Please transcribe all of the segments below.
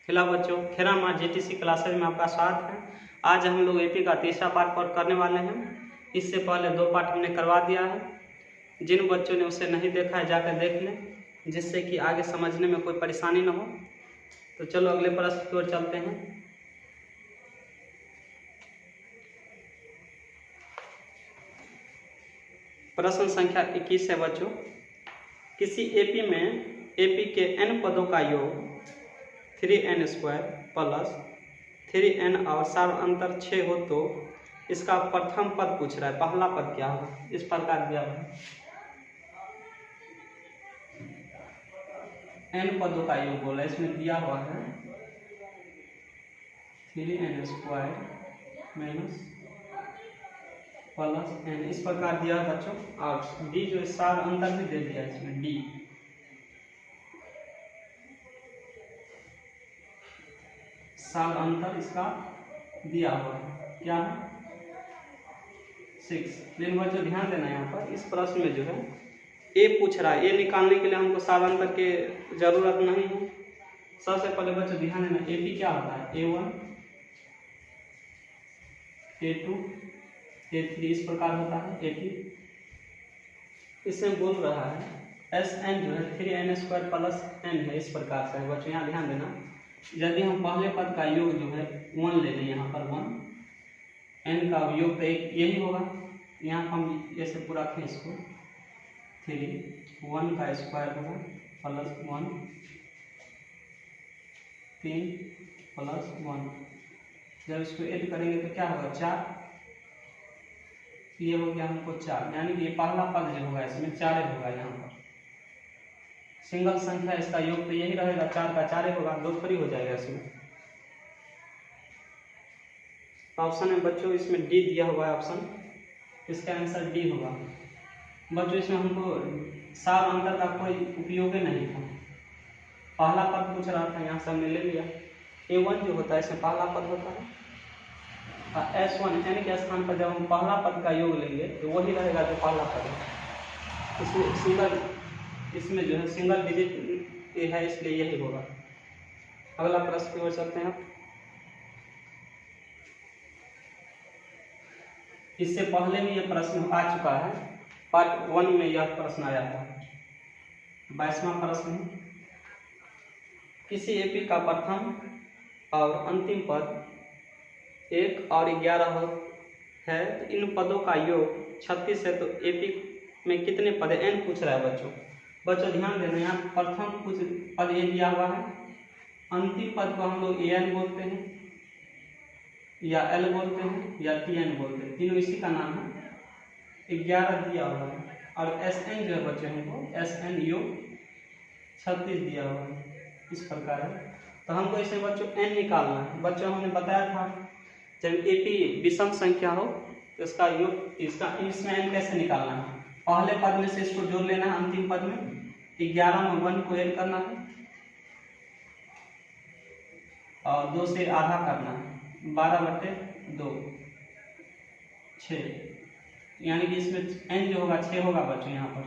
Hello बच्चों, खेरा माँ GTC classes में आपका स्वागत है। आज हम लोग एपी का तीसरा पार्ट करने वाले हैं। इससे पहले 2 पार्ट हमने करवा दिया है। जिन बच्चों ने उसे नहीं देखा है जाकर देख लें, जिससे कि आगे समझने में कोई परेशानी न हो। तो चलो अगले प्रश्न की ओर चलते हैं। प्रश्न संख्या 21 है बच्चों। किसी एपी में एपी के n पदों का योग 3n² प्लस 3n और सार अंतर 6 हो तो इसका प्रथम पद पूछ रहा है। पहला पद क्या होगा? इस प्रकार दिया हुआ है, n पदों का योग बोला, इसमें दिया हुआ है 3n² माइनस प्लस n, इस प्रकार दिया है बच्चों। और d जो सार अंतर भी दे दिया है इसमें, d सार अंतर इसका दिया हुआ है, क्या है 6। लेकिन बच्चों ध्यान देना, यहाँ पर इस प्रश्न में जो है ए पूछ रहा है। ए निकालने के लिए हमको सार अंतर के जरूरत नहीं है। सबसे पहले बच्चों ध्यान देना, एपी क्या होता है, A1 A2 A3, इस प्रकार होता है एपी। इसमें बोल रहा है Sn जो है 3n² प्लस n है, इस प्रकार से है बच्चों। यहाँ ध्यान देना, यदि हम पहले पद का योग जो है 1 ले लें, यहाँ पर 1, n का योग तो एक यही होगा। यहाँ हम ऐसे पूरा रखें इसको, 3 1 का स्क्वायर होगा प्लस 1 3 प्लस 1। जब इसको ऐड करेंगे तो क्या होगा 4, ये हो गया हमको 4, यानी कि ये पहला पद जो होगा इसमें 4 होगा। यहाँ पर सिंगल संख्या, इसका योग तो यही रहेगा, 4 का 4 होगा, 2 थोड़ी हो जाएगा इसमें। ऑप्शन है बच्चों, इसमें डी दिया हुआ है ऑप्शन, इसका आंसर डी होगा बच्चों। इसमें हमको सार अंतर का कोई उपयोग नहीं था, पहला पद पूछ रहा था, यहाँ से हमने ले लिया। A1 जो होता है इसमें पहला पद होता है, और S1 n के स्थान पर जब हम पहला पद का योग लेंगे तो वही रहेगा जो पहला पद है। इसमें जो है सिंगल डिजिट है, इसलिए यही होगा। अगला प्रश्न की ओर चलते हैं। इससे पहले भी यह प्रश्न आ चुका है, पार्ट 1 में यह प्रश्न आया था। 22वां प्रश्न है, किसी एपी का प्रथम और अंतिम पद 1 और 11 है, तो इन पदों का योग 36 है, तो एपी में कितने पद है? n पूछ रहा है बच्चों। बच्चों ध्यान देना, यहाँ प्रथम कुछ पद ए दिया हुआ है, अंतिम पद को हम लोग an बोलते हैं या l बोलते हैं या tn बोलते हैं, तीनों इसी का नाम है। 11 दिया हुआ है, और Sn जो है बच्चों हमको Sn योग 36 दिया हुआ है, इस प्रकार है। तो हमको इसमें बच्चों n निकालना है। बच्चों हमने बताया था जब एपी विषम संख्या हो तो इसका योग, इसमें n कैसे निकालना है, पहले पद में से इसको जोड़ लेना है, अंतिम पद में 11 में 1 को ऐड करना है और 2 से आधा करना है, 12/2 6, यानी कि इसमें n जो होगा 6 होगा बच्चों। यहाँ पर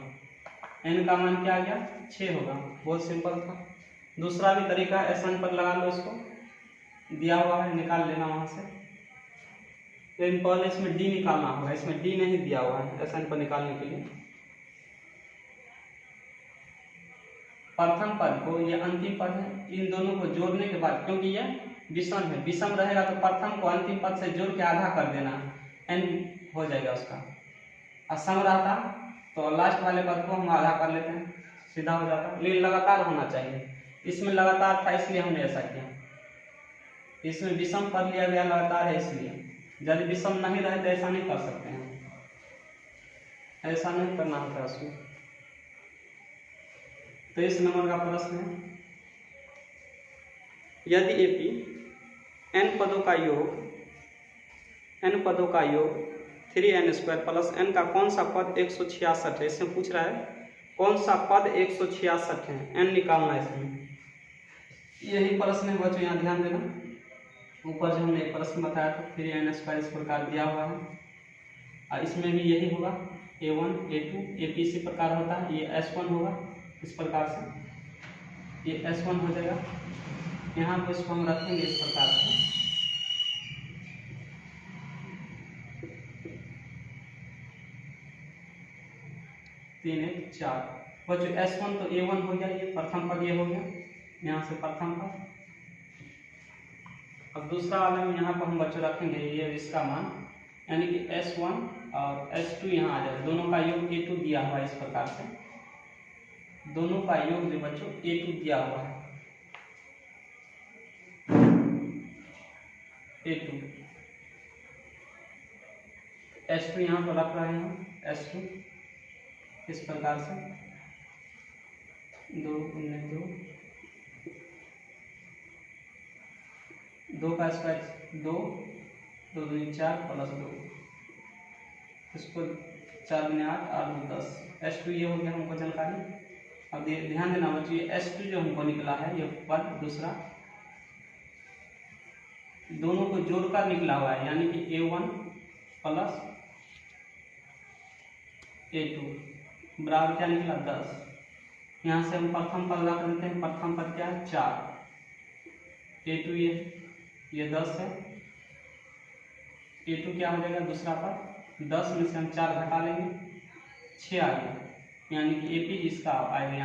n का मान क्या आ गया 6 होगा, बहुत सिंपल था। दूसरा भी तरीका Sn पर लगा लो, इसको दिया हुआ है, निकाल लेना वहां से। लेकिन पहले इसमें d निकालना होगा, इसमें d नहीं दिया हुआ है Sn पर निकालने के लिए। प्रथम पद को, ये अंतिम पद है, इन दोनों को जोड़ने के बाद, क्योंकि ये विषम है, विषम रहेगा तो प्रथम को अंतिम पद से जोड़ के आधा कर देना, n हो जाएगा उसका। और सम रहता तो लास्ट वाले पद को हम आधा कर लेते हैं, सीधा हो जाता। लेकिन लगातार होना चाहिए, इसमें लगातार था इसलिए हमने ऐसा किया। इसमें विषम पद लिया गया, लगातार है इसलिए। यदि विषम नहीं रहे तो ऐसा नहीं कर सकते हैं, ऐसा नहीं करना होता उसमें। तो इस नंबर का प्रश्न है, यदि एपी n पदों का योग 3n² प्लस n का कौन सा पद 166 है? इसमें पूछ रहा है कौन सा पद 166 है, n निकालना है इसमें। यही प्रश्न है बच्चों, यहाँ ध्यान देना। ऊपर जो हमने एक प्रश्न बताया था 3n² इस प्रकार दिया हुआ है, और इसमें भी यही होगा, A1 A2 AP इसी प्रकार होता है। ये S1 होगा इस प्रकार से, ये S1 हो जाएगा, यहाँ पर इसको हम रखेंगे इस प्रकार से। तीन एक चार बच्चों S1 तो A1 हो गया, ये प्रथम पद ये हो गया, यहाँ से प्रथम पद। अब दूसरा वाला में यहाँ पर हम बच्चों रखेंगे ये इसका मान, यानी कि S1 और S2 यहाँ आ जाए, दोनों का योग A2 दिया हुआ है इस प्रकार से, दोनों का योग जो बच्चों A2 दिया हुआ है, A2। S2 यहाँ पर रख रहे हैं, S2 इस प्रकार से, 2 2 का स्क्वायर 2 2 2 4 प्लस 2, इसको 4 में 8 8 2 10। S2 ये हो गया हमको जानकारी। अब ध्यान देना बच्चों, ये S2 जो हमको निकला है ये पद दूसरा, दोनों को जोड़कर निकला हुआ है, यानी कि A1 प्लस A2 बराबर क्या निकला 10। यहाँ से हम प्रथम पद रख देते हैं, प्रथम पद क्या है 4, A2 ये 10 है, A2 क्या हो जाएगा दूसरा पद, 10 में से हम 4 घटा लेंगे 6 आ गया, यानी कि AP इसका आएगा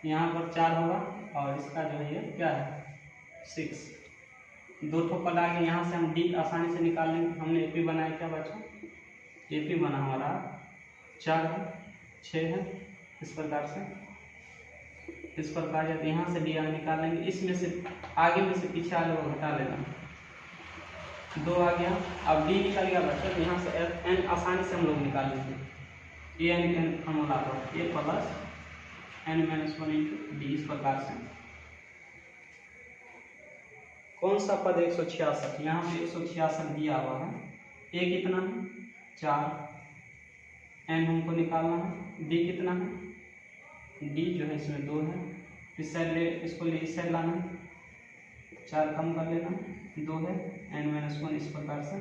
यहाँ पर 4 होगा, और इसका जो है ये क्या है 6। दो ठो पद आ गए, यहाँ से हम D आसानी से निकाल लेंगे। हमने AP बनाया क्या बच्चों, AP बना हमारा 4 है 6 है, इस प्रकार से, इस प्रकार जब यहाँ से D निकाल लेंगे, इसमें से आगे में से पीछे वाले को घटा लेना, 2 आ गया। अब D निकल गया बच्चों, यहाँ से N आसानी से हम लोग निकाल लेंगे, A यानी कि फॉर्मूला पर A plus N minus 1 into D, इस प्रकार से। कौन सा पद 166, यहाँ पे 166 दिया हुआ है, A कितना है 4, N हमको निकालना है, D कितना है, D जो है इसमें 2 है, इस साइड ले, इसको ले इस साइड लाना है, 4 कम कर लेना, 2 है, N माइनस 1 इस प्रकार से।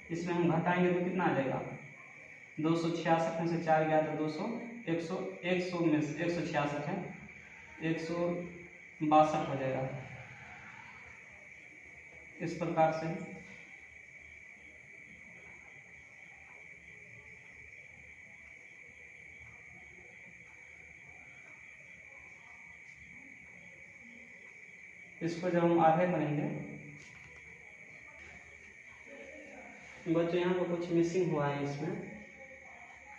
इसमें हम घटाएंगे तो कितना आ जाएगा, 266 में से 4 गया तो 200, 100 में से 166 है, 162 हो जाएगा, इस प्रकार से। इसको जब हम आधे करेंगे बच्चों, यहाँ पर कुछ मिसिंग हुआ है इसमें,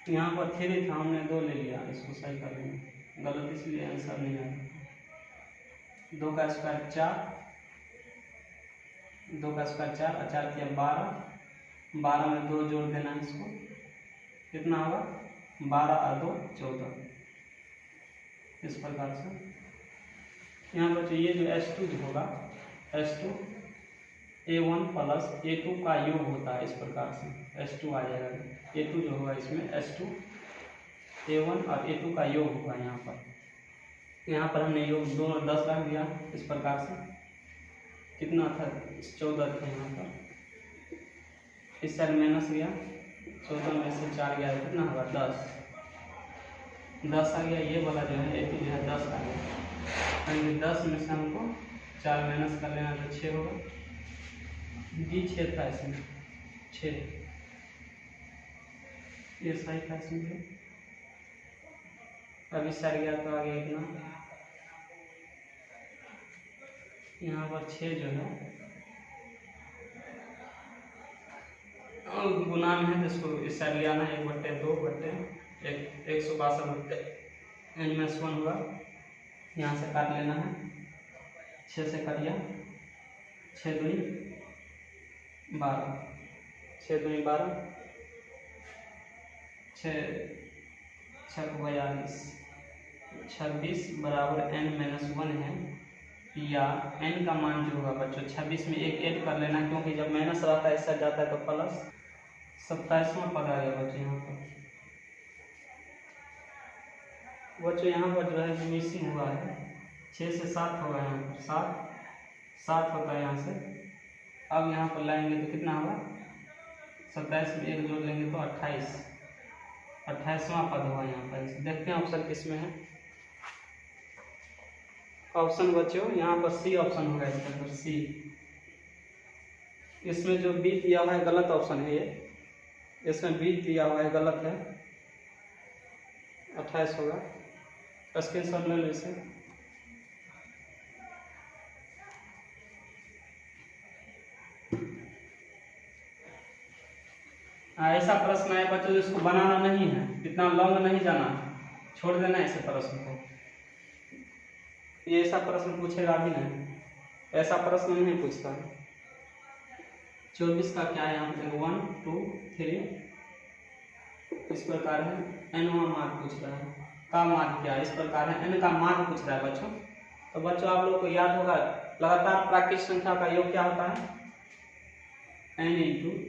यहाँ पर 3 था, हमने 2 ले लिया, इसको सही कर लेंगे, गलत इसलिए आंसर नहीं आया। 2 का स्क्वायर 4, 2 का स्क्वायर 4 और 4 किया 12, 12 में 2 जोड़ देना है, इसको कितना होगा 12 और 2 14, इस प्रकार से। यहाँ पर ये जो S2 जो होगा, S2 A1 प्लस A2 का योग होता है, इस प्रकार से S2 आ जाएगा, A2 जो होगा इसमें S2 A1 और A2 का योग होगा। यहाँ पर हमने योग 2 और 10 रख दिया, इस प्रकार से कितना था 14 थे यहाँ पर, इस साइड माइनस गया, 14 में से 4 गया, कितना होगा 10 आ गया, ये वाला जो है A2 जो है 10 आ गया, 10 में से हमको 4 माइनस कर लेना तो 6 होगा, D 6 था इसमें 6, ये सही था इसमें। अब इस साइड गया तो आ गया इतना, यहाँ पर 6 जो है गुना में है, तो इसको इस साइड ले आना, 1/2 N माइनस 1 हुआ, यहाँ से काट लेना है, 6 से काटिया, 6 दूनी 12, 6 दूनी 12, 6 42, 26 बराबर N माइनस 1 है, या N का मान जो होगा बच्चों 26 में 1 ऐड कर लेना, क्योंकि जब माइनस रहता है इस साइड जाता है तो प्लस, 27वां पद आ गया बच्चों। यहाँ पर बच्चों यहाँ पर जो है मिसिंग हुआ है, 6 से 7 होगा, यहाँ पर 7 होता है यहाँ से। अब यहाँ पर लाएंगे तो कितना होगा, 27 में 1 जोड़ लेंगे तो 28वां पद होगा यहाँ पर। देखते हैं ऑप्शन किस में है, ऑप्शन बच्चों यहाँ पर सी ऑप्शन होगा इसके अंदर, सी। इसमें जो बी दिया हुआ है गलत ऑप्शन है ये, इसमें बी दिया हुआ है गलत है, 28 होगा। स्क्रीनशॉट ले लो इसे। ऐसा प्रश्न है बच्चों जिसको बनाना नहीं है, इतना लॉन्ग नहीं जाना, छोड़ देना ऐसे प्रश्न को। ये ऐसा प्रश्न पूछेगा भी नहीं, ऐसा प्रश्न नहीं पूछता। 24 का क्या है यहाँ पे, 1 2 3 इस प्रकार है। n वा मार्ग पूछ रहा है, का मार्ग क्या है, इस प्रकार है। n का मार्ग पूछ रहा है बच्चों। तो बच्चों आप लोगों को याद होगा लगातार प्राकृतिक संख्या का योग क्या होता है, n ×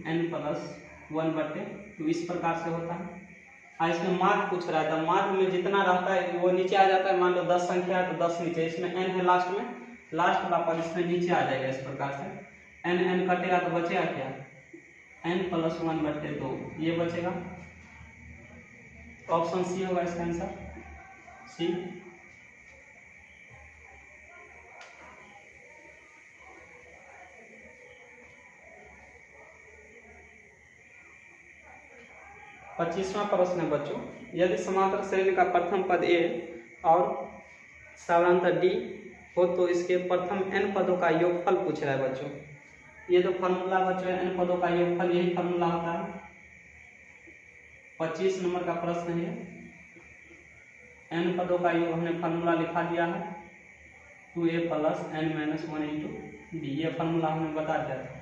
n + 1/2 इस प्रकार से होता है। और इसमें मार्ग पूछ रहा है, तो मार्ग में जितना रहता है वो नीचे आ जाता है। मान लो 10 संख्या है तो 10 नीचे, इसमें n है लास्ट में, लास्ट वाला पद इसमें नीचे आ जाएगा इस प्रकार से। n कटेगा तो बचेगा क्या, n + 1/2 ये बचेगा। ऑप्शन सी होगा इसका आंसर, सी। पच्चीसवां प्रश्न है बच्चों, यदि समांतर श्रेणी का प्रथम पद a और समानांतर d हो तो इसके प्रथम n पदों का योगफल पूछ रहा है बच्चों। ये जो फॉर्मूला बच्चों n पदों का योगफल, यही फॉर्मूला होता है। 25 नंबर का प्रश्न है, n पदों का योग हमने फॉर्मूला लिखा दिया है, 2a + n - 1 × d, ये फॉर्मूला हमने बता दिया था।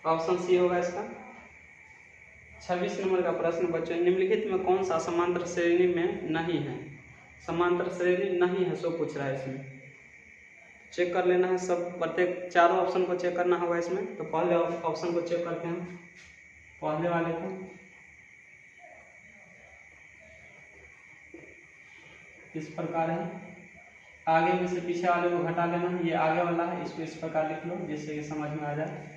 ऑप्शन सी होगा इसका। 26 नंबर का प्रश्न बच्चों, निम्नलिखित में कौन सा समांतर श्रेणी में नहीं है, समांतर श्रेणी नहीं है सो पूछ रहा है इसमें। चेक कर लेना है सब, प्रत्येक चारों ऑप्शन को चेक करना होगा इसमें। तो पहले ऑप्शन को चेक करते हैं, पहले वाले को। इस प्रकार है, आगे में से पीछे वाले को घटा लेना है, ये आगे वाला है, इसको इस प्रकार लिख लो जिससे ये समझ में आ जाए।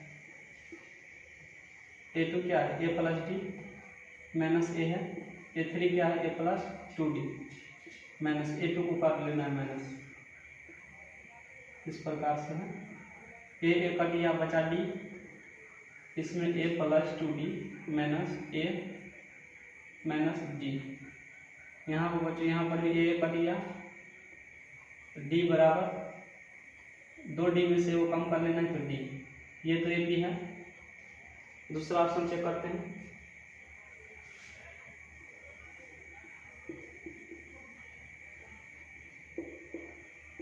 a2 क्या है, a + d - a है, a3 क्या है, a + 2d माइनस a2 को कर लेना है माइनस, इस प्रकार से है। a कट गया बचा d, इसमें a + 2d - a - d। यहाँ पर बच्चों यहाँ पर भी a कट गया, d बराबर 2d में से वो कम कर लेना है तो d, ये तो a भी है। दूसरा ऑप्शन चेक करते हैं,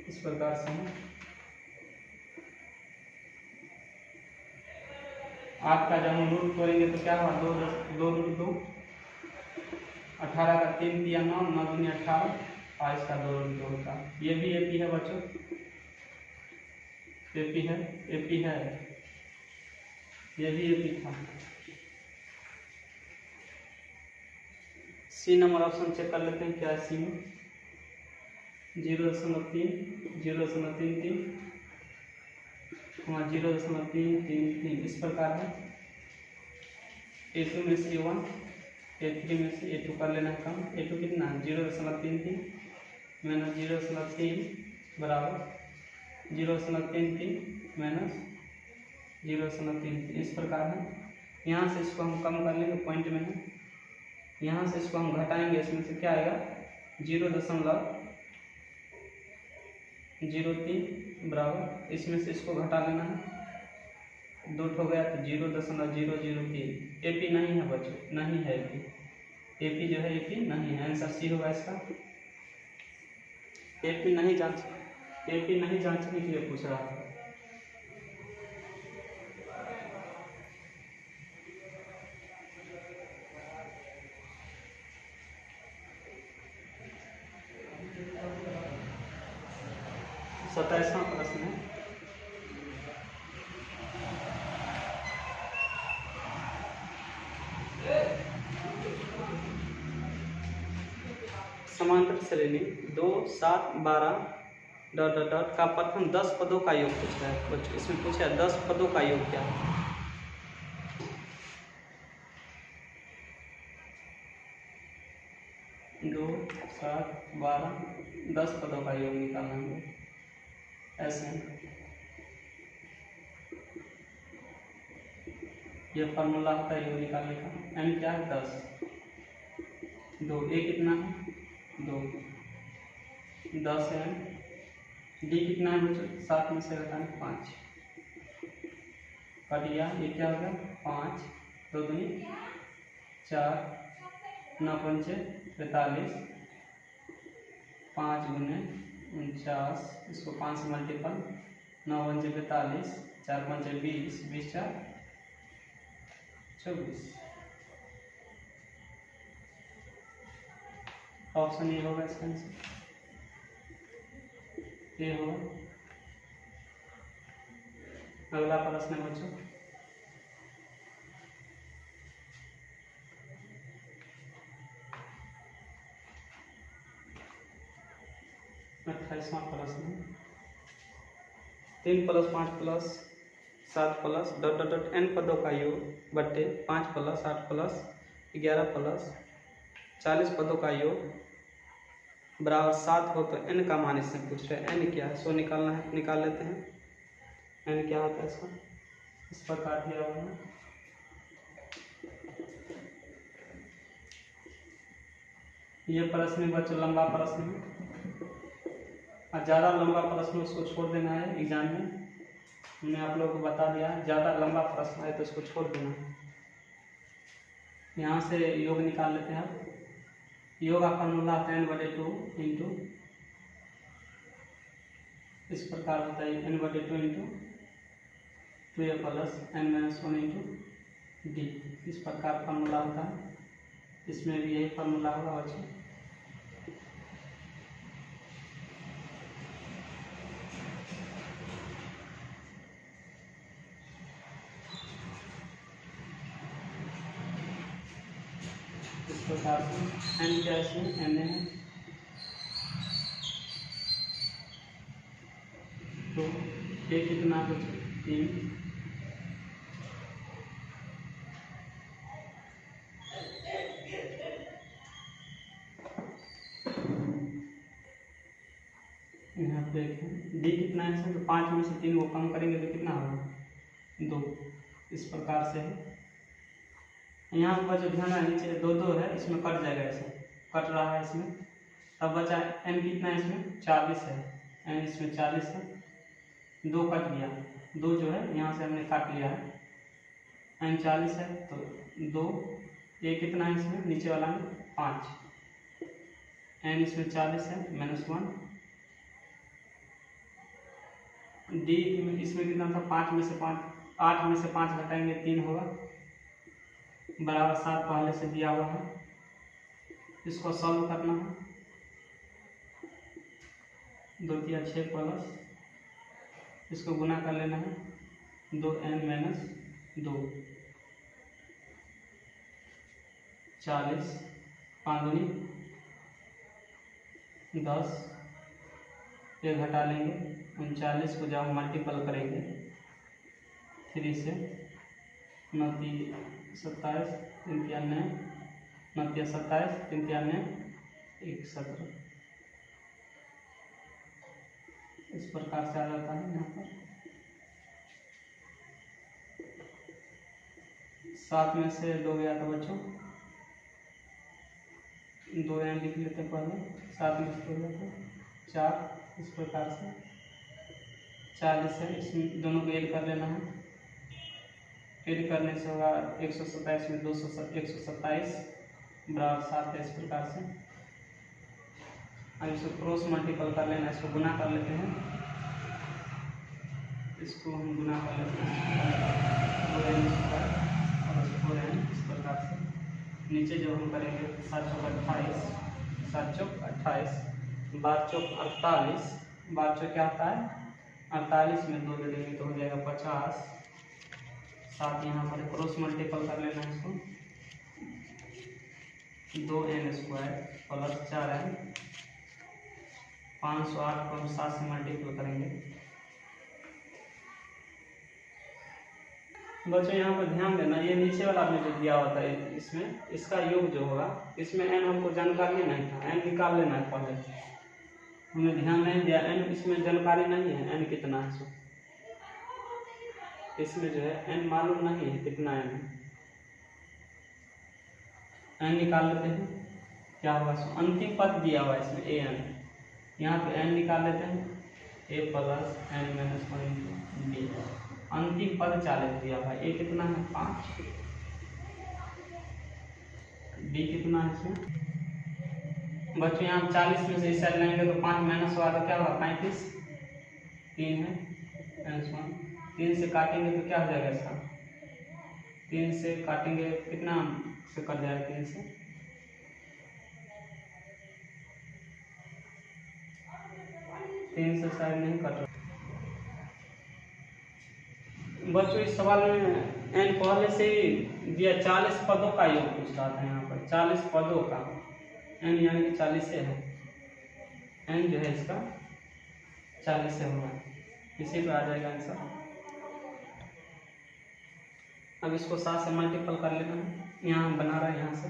इस प्रकार से है। 8 का जब हम रूट करेंगे तो क्या हुआ, 2√2, 18 का 3 दिया 9, 9 दूनी 18, और इसका 2√2 होता। ये भी एपी है बच्चों, एपी है, एपी है, ये भी एपी था। सी नंबर ऑप्शन चेक कर लेते हैं क्या है सी में, 0.3, 0.33, 0.333 इस प्रकार है। a2 में से a1, a3 में से a2 कर लेना है कम। a2 कितना है, 0.33 - 0.3 बराबर 0.33 - 0.33 इस प्रकार है। यहाँ से इसको हम कम कर लेंगे, पॉइंट में है, यहाँ से इसको हम घटाएंगे, इसमें से क्या आएगा 0.03 बराबर, इसमें से इसको घटा लेना है, 2 हो गया तो 0.003। एपी नहीं है बच्चों, नहीं है एपी, एपी जो है एपी नहीं है, आंसर सी होगा इसका। एपी नहीं जांचने के लिए पूछ रहा था। सत्ताईसवां प्रश्न है, समांतर श्रेणी 2 7 12 ... का प्रथम 10 पदों का योग पूछ रहा है बच्चों। इसमें पूछा 10 पदों का योग क्या है। 2 7 12 10 पदों का योग निकालना है ऐसे। ये फार्मूला होता है योग निकालने का। n क्या है 10, 2 a कितना है 2, 10 है। d कितना है बच्चों 7 में से घटाना 5, कट गया। ये क्या होगा 5, 2 दूनी 4, 9 पंचे 45, 5 गुने 49, इसको 5 से मल्टीपल, 9 पंचे 45, 4 पंचे 20, 20 4 24। ऑप्शन ये होगा इसका आंसर, ये होगा। अगला प्रश्न है बच्चों, अट्ठाईसवां प्रश्न। 3 + 5 + 7 + डॉट डॉट डॉट n पदों का योग बट्टे 5 + 8 + 11 + 40 पदों का योग बराबर 7 हो तो n का मान इससे पूछ रहे हैं। n क्या है सो निकालना है, निकाल लेते हैं। n क्या होता है इसका, इस प्रकार दिया हुआ है। ये प्रश्न बच्चों लंबा प्रश्न है, और ज़्यादा लंबा प्रश्न उसको छोड़ देना है एग्जाम में। हमने आप लोगों को बता दिया, ज़्यादा लंबा प्रश्न है तो इसको छोड़ देना है। यहाँ से योग निकाल लेते हैं। योग का फॉर्मूला 10/2 इंटू, इस प्रकार होता है n/2 into 2a + n-1 into d, इस प्रकार फॉर्मूला होता है। इसमें भी यही फॉर्मूला होगा बच्चों। इस प्रकार से n क्या इसमें n है, तो a कितना बच्चों 3, यहाँ पे डी कितना है, तो 5 में से 3 को कम करेंगे तो कितना होगा 2, इस प्रकार से है। यहाँ पर जो ध्यान है नीचे 2 2 है, इसमें कट जाएगा, ऐसे कट रहा है इसमें। तब बचा n कितना है इसमें 40 है, n इसमें 40 है, 2 कट गया, 2 जो है यहाँ से हमने काट लिया है, n 40 है तो 2, a कितना है इसमें नीचे वाला में 5, n इसमें 40 है -1, d इसमें कितना था 5 में से 5, 8 में से 5 घटाएंगे 3 होगा, बराबर 7 पहले से दिया हुआ है। इसको सॉल्व करना है, 2 × 6 प्लस, इसको गुना कर लेना है 2n - 2, 40, 5 दूनी 10, ये घटा लेंगे 39 को जब मल्टीपल करेंगे 3 से, 9 × 27, 3 × 9, 9 × 27, 3 × 9 17, इस प्रकार से आ जाता है। यहाँ पर 7 में से 2 गया तो बच्चों 2 यहाँ लिख लेते हैं पहले, 7 में से 2 गया तो 4, इस प्रकार से 40 है, इसमें दोनों को ऐड कर लेना है। ऐड करने से होगा 127 में 127 बराबर 7 है, इस प्रकार से। अब इसको क्रॉस मल्टीपल कर लेना, इसको गुना कर लेते हैं, इसको हम गुना कर लेते हैं 4n, इस प्रकार से। नीचे जो हम करेंगे 7 × 28, 7 × 28, 12 × 48, 12 क्या होता है 48 में 2 दे देंगे तो हो जाएगा 50, 7 यहाँ पर क्रॉस मल्टीपल कर लेना है इसको, 2n² + 4n, 508 को हम 7 से मल्टीपल करेंगे बच्चों यहाँ पर ध्यान देना, ये नीचे वाला आपने जो दिया हुआ था इसमें इसका योग जो होगा, इसमें n हमको जानकारी नहीं था, n निकाल लेना है पहले, हमने ध्यान नहीं दिया, n इसमें जानकारी नहीं है n कितना है, सो इसमें जो है n मालूम नहीं है कितना n है, n निकाल लेते हैं क्या होगा। सो अंतिम पद दिया हुआ है इसमें an, यहाँ पे n निकाल लेते हैं a plus n minus 1 b, अंतिम पद 40 दिया हुआ है, a कितना है 5, b कितना है इसमें बच्चों, यहाँ 40 में से इस साइड लेंगे तो 5 माइनस हुआ तो क्या होगा 35, 3 है माइनस 1, 3 से काटेंगे तो क्या हो जाएगा इसका, 3 से काटेंगे कितना से कट जाएगा, 3 से शायद नहीं कट रहा। बच्चों इस सवाल में n पहले से ही दिया, 40 पदों का योग पूछ रहा था, यहाँ पर 40 पदों का n यानी कि 40 से है, n जो है इसका 40 से होगा, इसी पे आ जाएगा आंसर। अब इसको 7 से मल्टीपल कर लेना है, यहाँ हम बना रहे हैं यहाँ से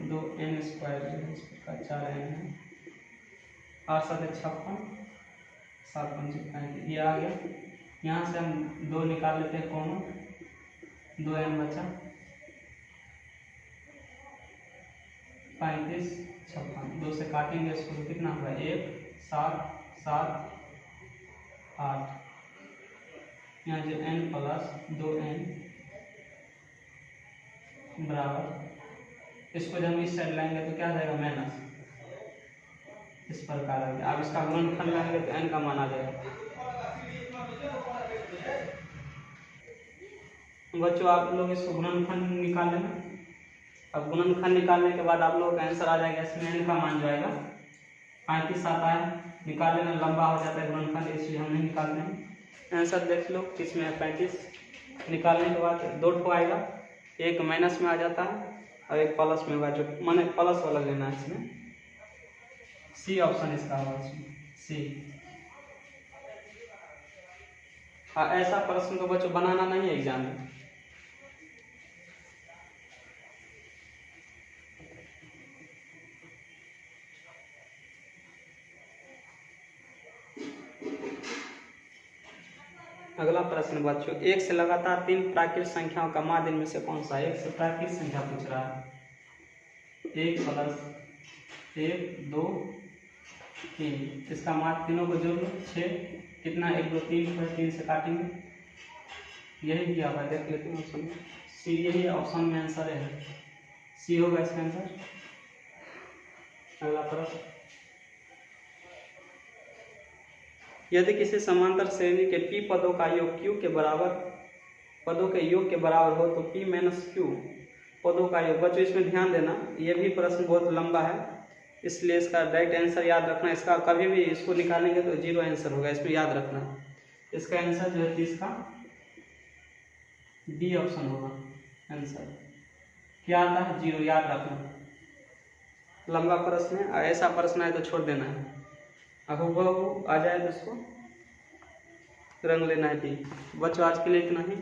2n स्क्वायर जो है इस प्रकार 4n है, 8 7 56, 7 5 ये आ गया। यहाँ से हम 2 निकाल लेते हैं कॉमन, 2n बचा, 35 56, 2 से काटेंगे इसको तो कितना होगा 1 7 7 8, यहाँ जो n प्लस 2n बराबर, इसको जब इस साइड लाएंगे तो क्या आ जाएगा माइनस, इस प्रकार आ गया। अब इसका गुणनखंड लाएंगे तो n का मान आ जाएगा। बच्चों आप लोग इसको गुणनखंड निकाल लेना, अब गुणनखंड निकालने के बाद आप लोगों का आंसर आ जाएगा, इसमें n का मान जो आएगा 35 आता है, निकाल लेना, लंबा हो जाता है गुणनखंड इसलिए हम नहीं निकालते हैं। आंसर देख लो किसमें है 35, निकालने के बाद 2 ठो आएगा, एक माइनस में आ जाता है और एक प्लस में होगा, जो माने प्लस वाला लेना है इसमें, सी ऑप्शन इसका होगा, इसमें सी। ऐसा प्रश्न तो बच्चों बनाना नहीं है एग्जाम में। अगला प्रश्न बच्चों, 1 से लगातार 3 प्राकृत संख्याओं का माध्य में से कौन सा है। 1 से प्राकृत संख्या पूछ रहा है, 1 प्लस 1 2 3, इसका माध्य तीनों को जोड़ लो 6, कितना 1 2 3 पर 3 से काटेंगे, यही दिया हुआ, देख लेते हैं ऑप्शन में सी, यही ऑप्शन में आंसर है, सी होगा इसका आंसर। अगला प्रश्न, यदि किसी समांतर श्रेणी के p पदों का योग q के बराबर, पदों के योग के बराबर हो तो p माइनस q पदों का योग। बच्चों इसमें ध्यान देना, ये भी प्रश्न बहुत लंबा है, इसलिए इसका डायरेक्ट आंसर याद रखना, इसका कभी भी इसको निकालेंगे तो 0 आंसर होगा, इसमें याद रखना। इसका आंसर जो है 30 का डी ऑप्शन होगा आंसर। क्या आता है 0, याद रखना, लंबा प्रश्न है, ऐसा प्रश्न है तो छोड़ देना है, अहू आ जाए तो उसको रंग लेना है। ठीक बच्चों, आज के लिए इतना ही।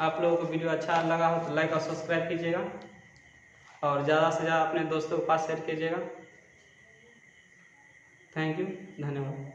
आप लोगों को वीडियो अच्छा लगा हो तो लाइक और सब्सक्राइब कीजिएगा और ज़्यादा से ज़्यादा अपने दोस्तों के पास शेयर कीजिएगा। थैंक यू, धन्यवाद।